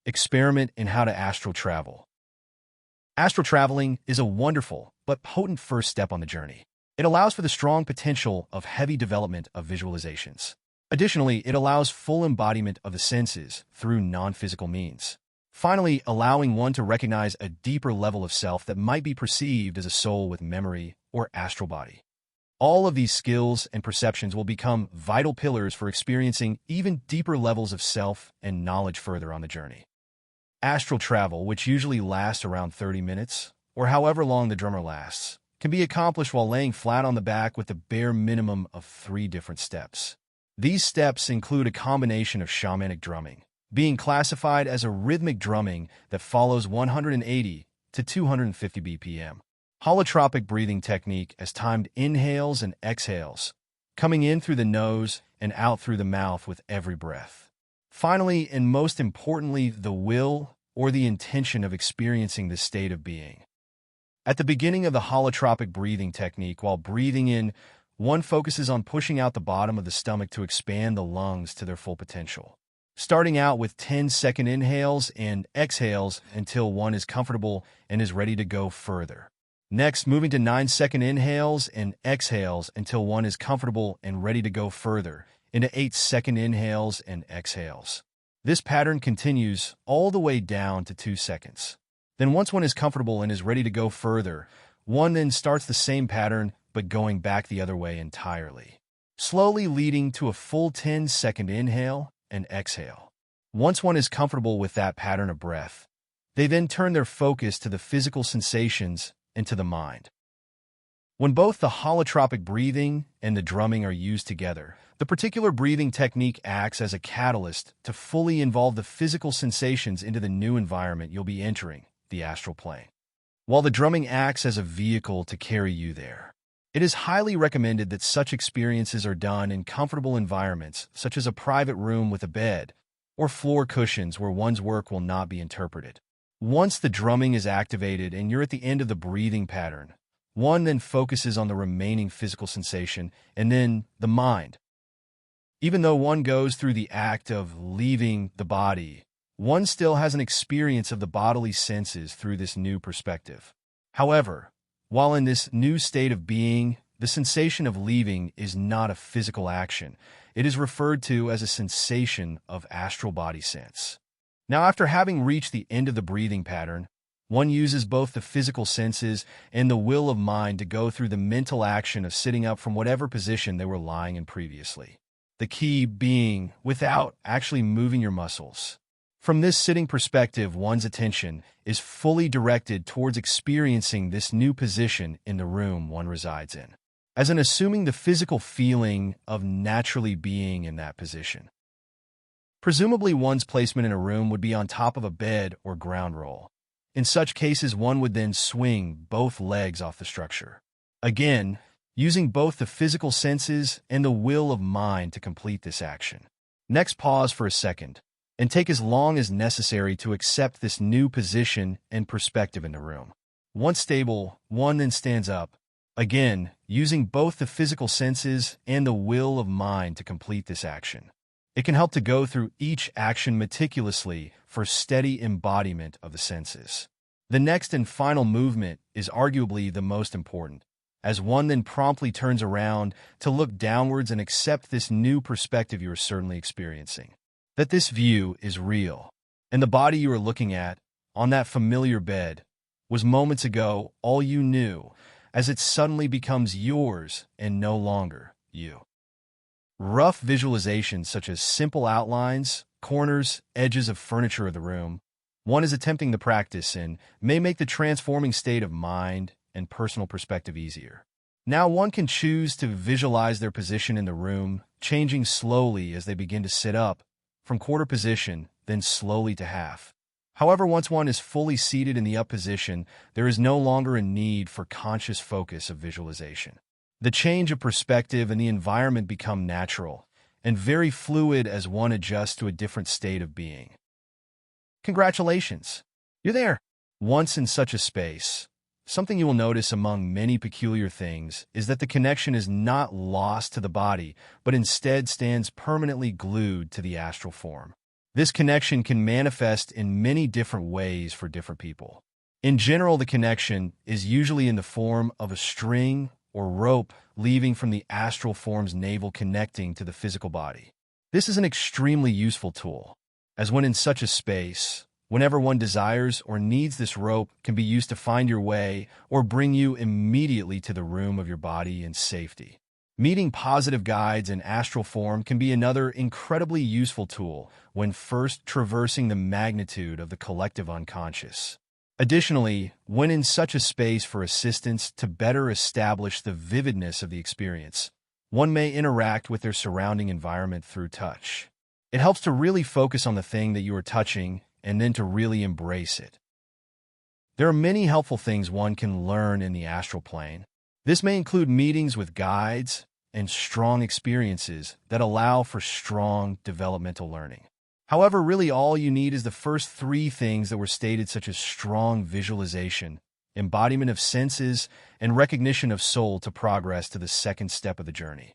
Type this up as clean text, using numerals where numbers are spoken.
experiment in how to astral travel. Astral traveling is a wonderful but potent first step on the journey. It allows for the strong potential of heavy development of visualizations. Additionally, it allows full embodiment of the senses through non-physical means. Finally, allowing one to recognize a deeper level of self that might be perceived as a soul with memory or astral body. All of these skills and perceptions will become vital pillars for experiencing even deeper levels of self and knowledge further on the journey. Astral travel, which usually lasts around 30 minutes, or however long the drummer lasts, can be accomplished while laying flat on the back with the bare minimum of 3 different steps. These steps include a combination of shamanic drumming, being classified as a rhythmic drumming that follows 180 to 250 BPM. Holotropic breathing technique as timed inhales and exhales, coming in through the nose and out through the mouth with every breath. Finally, and most importantly, the will or the intention of experiencing this state of being. At the beginning of the holotropic breathing technique, while breathing in, one focuses on pushing out the bottom of the stomach to expand the lungs to their full potential. Starting out with 10-second inhales and exhales until one is comfortable and is ready to go further. Next, moving to 9-second inhales and exhales until one is comfortable and ready to go further, into 8-second inhales and exhales. This pattern continues all the way down to 2 seconds. Then once one is comfortable and is ready to go further, one then starts the same pattern but going back the other way entirely, slowly leading to a full 10-second inhale and exhale. Once one is comfortable with that pattern of breath, they then turn their focus to the physical sensations and to the mind. When both the holotropic breathing and the drumming are used together, the particular breathing technique acts as a catalyst to fully involve the physical sensations into the new environment you'll be entering, the astral plane, while the drumming acts as a vehicle to carry you there. It is highly recommended that such experiences are done in comfortable environments, such as a private room with a bed, or floor cushions where one's work will not be interpreted. Once the drumming is activated and you're at the end of the breathing pattern, one then focuses on the remaining physical sensation and then the mind. Even though one goes through the act of leaving the body, one still has an experience of the bodily senses through this new perspective. However, while in this new state of being, the sensation of leaving is not a physical action. It is referred to as a sensation of astral body sense. Now, after having reached the end of the breathing pattern, one uses both the physical senses and the will of mind to go through the mental action of sitting up from whatever position they were lying in previously. The key being without actually moving your muscles. From this sitting perspective, one's attention is fully directed towards experiencing this new position in the room one resides in, as in assuming the physical feeling of naturally being in that position. Presumably, one's placement in a room would be on top of a bed or ground roll. In such cases, one would then swing both legs off the structure. Again, using both the physical senses and the will of mind to complete this action. Next, pause for a second and take as long as necessary to accept this new position and perspective in the room. Once stable, one then stands up, again, using both the physical senses and the will of mind to complete this action. It can help to go through each action meticulously for steady embodiment of the senses. The next and final movement is arguably the most important, as one then promptly turns around to look downwards and accept this new perspective you are certainly experiencing. That this view is real, and the body you are looking at, on that familiar bed, was moments ago all you knew, as it suddenly becomes yours and no longer you. Rough visualizations such as simple outlines, corners, edges of furniture of the room, one is attempting the practice and may make the transforming state of mind and personal perspective easier. Now one can choose to visualize their position in the room, changing slowly as they begin to sit up, from quarter position, then slowly to half. However, once one is fully seated in the up position, there is no longer a need for conscious focus of visualization. The change of perspective and the environment become natural and very fluid as one adjusts to a different state of being. Congratulations! You're there! Once in such a space, something you will notice among many peculiar things is that the connection is not lost to the body, but instead stands permanently glued to the astral form. This connection can manifest in many different ways for different people. In general, the connection is usually in the form of a string or rope leaving from the astral form's navel connecting to the physical body. This is an extremely useful tool, as when in such a space, whenever one desires or needs, this rope can be used to find your way or bring you immediately to the room of your body in safety. Meeting positive guides in astral form can be another incredibly useful tool when first traversing the magnitude of the collective unconscious. Additionally, when in such a space for assistance to better establish the vividness of the experience, one may interact with their surrounding environment through touch. It helps to really focus on the thing that you are touching and then to really embrace it. There are many helpful things one can learn in the astral plane. This may include meetings with guides and strong experiences that allow for strong developmental learning. However, really all you need is the first three things that were stated, such as strong visualization, embodiment of senses, and recognition of soul to progress to the second step of the journey.